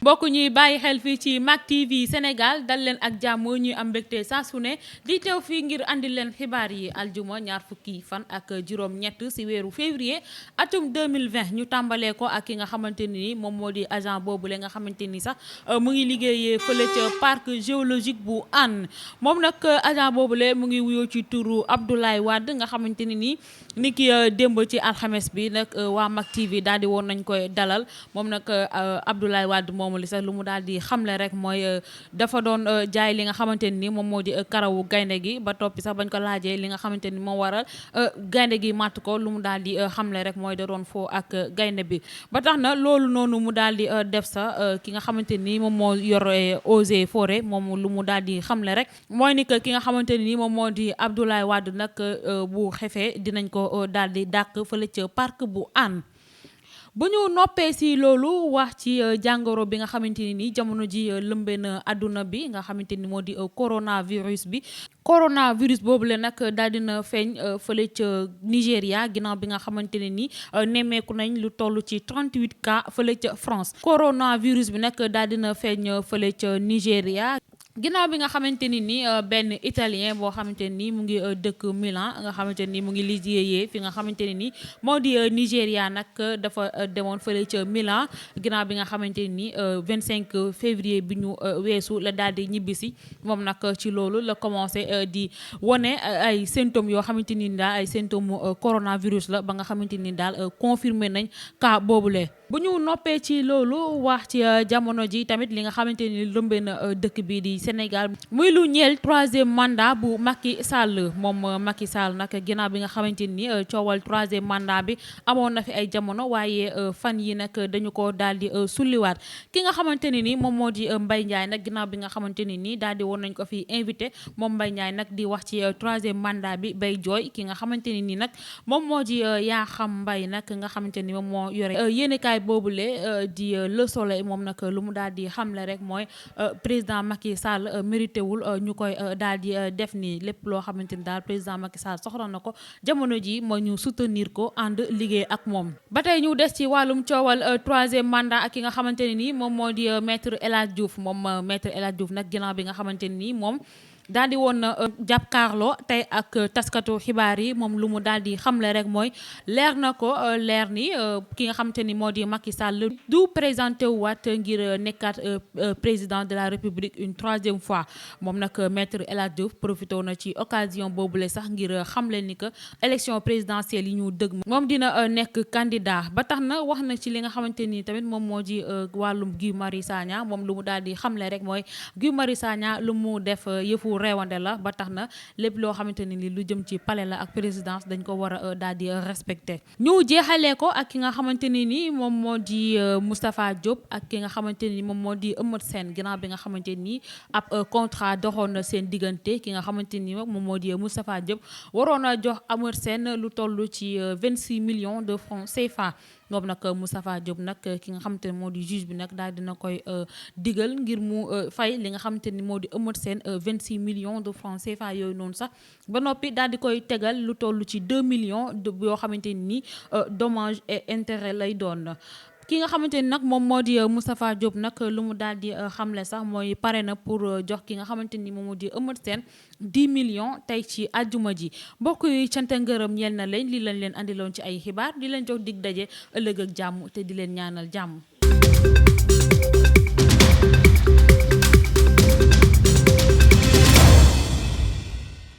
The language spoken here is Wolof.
mbokk ñuy bàyyi xel fii ci Mak TV Sénégal dal leen ak jàmm ñuy am mbégte saa su ne di teew fii ngir andi leen xibaar yi aljuma ñaar fukki fan ak juróom-ñett si weeru février atum 2020 ñu tàmbalee ko ak ki nga xamante ni moom moo di agent boobule nga xamante ni sax mu ngi liggéeyee fële ca parc géologique bu Hann moom nag agent boobule mu ngi wuyoo ci turu Abdoulaye Wade nga xamante ni ki démb ci alxames bi nag waa Mak TV daal di woon nañ koy dalal moom nag Abdoulaye Wade moomu li sax lu mu daal di xamle rek mooy dafa doon jaay li nga xamante ni moom moo di karawu gaynde gi ba toppi sax bañ ko laajee li nga xamante ni moo waral gaynde gi màtt ko lu mu daal di xamle rek mooy da doon foo ak gaynde bi ba tax na loolu noonu mu daal di def sax ki nga xamante ni moom moo yore Eaux et Forêts moom lu mu daal di xamle rek mooy ni que ki nga xamante ni moom moo di Abdoulaye Wade nag bu xefee dinañ ko daal di dàq fële ca parc bu Hann bu ñu noppee si loolu wax ci jàngoro bi nga xamante ni nii jamono ji lëmbee na àdduna bi nga xamante ni moo di coronavirus bi coronavirus boobu le nag daal dina feeñ fële ca Nigéria ginnaaw bi nga xamante ne ni nemmeeku nañ lu toll ci 38 cas fële ca France coronavirus bi nag daal dina feeñ fële ca Nigéria ginnaaw bi nga xamante ni benn italien boo xamante ni mu ngi dëkk Milan nga xamante ni mu ngi liggéeyee fi nga xamante ne ni moo di Nigéria nag dafa demoon fële ca Milan ginnaaw bi nga xamante ni 25 février bi ñu weesu la daal di ñibbisi moom nag ci loolu la commencé di wone ay symptômes yoo xamante ni daal ay symptômes coronavirus la ba nga xamante ni daal confirmé nañ cas boobule. bu ñu noppee ci loolu wax ci jamono ji tamit li nga xamante ni lëmbee na dëkk bi di Sénégal muy lu ñeel 3e mandat bu Macky Sall moom Macky Sall nag ginnaaw bi nga xamante ni coowal 3e mandat bi amoon na fi ay jamono waaye fan yi nag dañu ko daal di sulliwaat ki nga xamante ne ni moom moo di Mbaye Ndiaye nag ginnaaw bi nga xamante ne ni daal di woon nañ ko fi invité moom Mbaye Ndiaye nag di wax ci 3e mandat bi bay jooy ki nga xamante ne ni nag moom moo di Yakham Mbaye nag nga xamante ni moom moo yore yéenekaay boobule di Le Soleil moom nag lu mu daal di xamle rek mooy président Macky Sall mérité wul ñu koy daal di def nii lépp loo xamante ni daal président Macky Sall soxla na ko jamono ji mooy ñu soutenir ko ànd liggéey ak moom. ba tey ñu des ci wàllum coowal 3e mandat ak ki nga xamante ne ni moom moo di maître El Hadj Diouf moom maître El Hadj Diouf nag ginnaaw bi nga xamante ni moom. daal di woon jàkkaarloo tey ak taskatu xibaar yi moom lu mu daal di xamle rek mooy leer na ko leer ni ki nga xamante ni moo di Macky Sall du présenté wu waat ngir nekkaat président de la République une 3e fois moom nag maître El Hadj Diouf profité na ci occasion boobule sax ngir xamle ni que élection présidentielle yi ñu dëgg moom dina nekk candidat ba tax na wax na ci li nga xamante ni tamit moom moo di wàllum Guy Marius Sagna moom lu mu daal di xamle rek mooy Guy Marius Sagna lu mu def yëfu reewande la ba tax na lépp loo xamante ni lu jëm ci palais la ak présidence dañ ko war a daal di respecté ñu jeexalee ko ak ki nga xamante ni moom moo di Moustapha Diop ak ki nga xamante ni moom moo di Eumeu Sène ginnaaw bi nga xamante ni ab contrat doxoon na seen diggante ki nga xamante ni moom moo di Moustapha Diop waroon a jox Eumeu Sène lu toll ci 26 millions de francs CFA moom nag Moustapha Diop nag ki nga xamante ni moo di juge bi nag daal dina koy digal ngir mu fay li nga xamante ni moo di Eumeu Sène 26 millions de francs CFA yooyu noonu sax ba noppi daal di koy tegal lu toll ci 2 millions yoo xamante ni dommage et intérêt lay doon. ki nga xamante ni nag moom moo di Moustapha Diop nag lu mu daal di xamle sax mooy pare na pour jox ki nga xamante ni moom moo di Eumeu Sène 10 millions tey ci àjjuma ji mbokk yi cant ngërëm ñeel na leen li lañ leen andiloon ci ay xibaar di leen jox dig daje ëllëg ak jàmm te di leen ñaanal jàmm.